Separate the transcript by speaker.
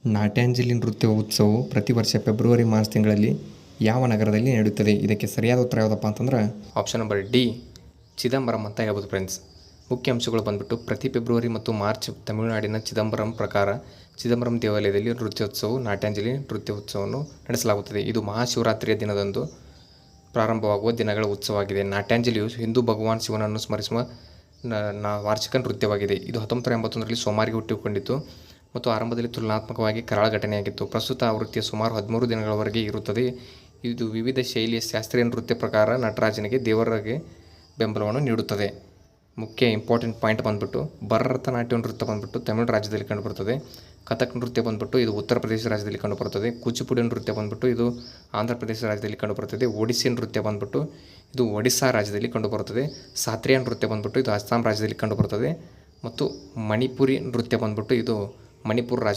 Speaker 1: ನಾಟ್ಯಾಂಜಲಿ ನೃತ್ಯ ಉತ್ಸವವು ಪ್ರತಿ ವರ್ಷ ಫೆಬ್ರವರಿ ಮಾರ್ಚ್ ತಿಂಗಳಲ್ಲಿ ಯಾವ ನಗರದಲ್ಲಿ ನಡೆಯುತ್ತದೆ? ಇದಕ್ಕೆ ಸರಿಯಾದ ಉತ್ತರ ಯಾವುದಪ್ಪ ಅಂತಂದ್ರೆ ಆಪ್ಷನ್ ನಂಬರ್ ಡಿ, ಚಿದಂಬರಂ ಅಂತ ಹೇಳ್ಬೋದು ಫ್ರೆಂಡ್ಸ್. ಮುಖ್ಯ ಅಂಶಗಳು ಬಂದ್ಬಿಟ್ಟು ಪ್ರತಿ ಫೆಬ್ರವರಿ ಮತ್ತು ಮಾರ್ಚ್ ತಮಿಳುನಾಡಿನ ಚಿದಂಬರಂ ಪ್ರಕಾರ ಚಿದಂಬರಂ ದೇವಾಲಯದಲ್ಲಿ ನೃತ್ಯೋತ್ಸವ ನಾಟ್ಯಾಂಜಲಿ ನೃತ್ಯೋತ್ಸವವನ್ನು ನಡೆಸಲಾಗುತ್ತದೆ. ಇದು ಮಹಾಶಿವರಾತ್ರಿಯ ದಿನದಂದು ಪ್ರಾರಂಭವಾಗುವ ದಿನಗಳ ಉತ್ಸವವಾಗಿದೆ. ನಾಟ್ಯಾಂಜಲಿಯು ಹಿಂದೂ ಭಗವಾನ್ ಶಿವನನ್ನು ಸ್ಮರಿಸುವ ವಾರ್ಷಿಕ ನೃತ್ಯವಾಗಿದೆ. ಇದು 1981ರಲ್ಲಿ ಸೋಮಾರಿಗೆ ಹುಟ್ಟಿಕೊಂಡಿತು ಮತ್ತು ಆರಂಭದಲ್ಲಿ ತುಲನಾತ್ಮಕವಾಗಿ ಕರಾಳ ಘಟನೆಯಾಗಿತ್ತು. ಪ್ರಸ್ತುತ ಆವೃತ್ತಿಯ ಸುಮಾರು 13 ದಿನಗಳವರೆಗೆ ಇರುತ್ತದೆ. ಇದು ವಿವಿಧ ಶೈಲಿಯ ಶಾಸ್ತ್ರೀಯ ನೃತ್ಯ ಪ್ರಕಾರ ನಟರಾಜನಿಗೆ ದೇವರಿಗೆ ಬೆಂಬಲವನ್ನು ನೀಡುತ್ತದೆ. ಮುಖ್ಯ ಇಂಪಾರ್ಟೆಂಟ್ ಪಾಯಿಂಟ್ ಬಂದ್ಬಿಟ್ಟು ಭರತನಾಟ್ಯ ನೃತ್ಯ ಬಂದ್ಬಿಟ್ಟು ತಮಿಳು ರಾಜ್ಯದಲ್ಲಿ ಕಂಡುಬರುತ್ತದೆ. ಕಥಕ್ ನೃತ್ಯ ಬಂದ್ಬಿಟ್ಟು ಇದು ಉತ್ತರ ಪ್ರದೇಶ ರಾಜ್ಯದಲ್ಲಿ ಕಂಡುಬರುತ್ತದೆ. ಕೂಚಿಪುಡಿ ನೃತ್ಯ ಬಂದ್ಬಿಟ್ಟು ಇದು ಆಂಧ್ರ ಪ್ರದೇಶ ರಾಜ್ಯದಲ್ಲಿ ಕಂಡುಬರುತ್ತದೆ. ಒಡಿಸ್ಸಿ ನೃತ್ಯ ಬಂದ್ಬಿಟ್ಟು ಇದು ಒಡಿಸ್ಸಾ ರಾಜ್ಯದಲ್ಲಿ ಕಂಡುಬರುತ್ತದೆ. ಸಾತ್ರಿಯಾ ನೃತ್ಯ ಬಂದ್ಬಿಟ್ಟು ಇದು ಅಸ್ಸಾಂ ರಾಜ್ಯದಲ್ಲಿ ಕಂಡುಬರುತ್ತದೆ. ಮತ್ತು ಮಣಿಪುರಿ ನೃತ್ಯ ಬಂದ್ಬಿಟ್ಟು ಇದು ಮಣಿಪುರ ರಾಜ್ಯ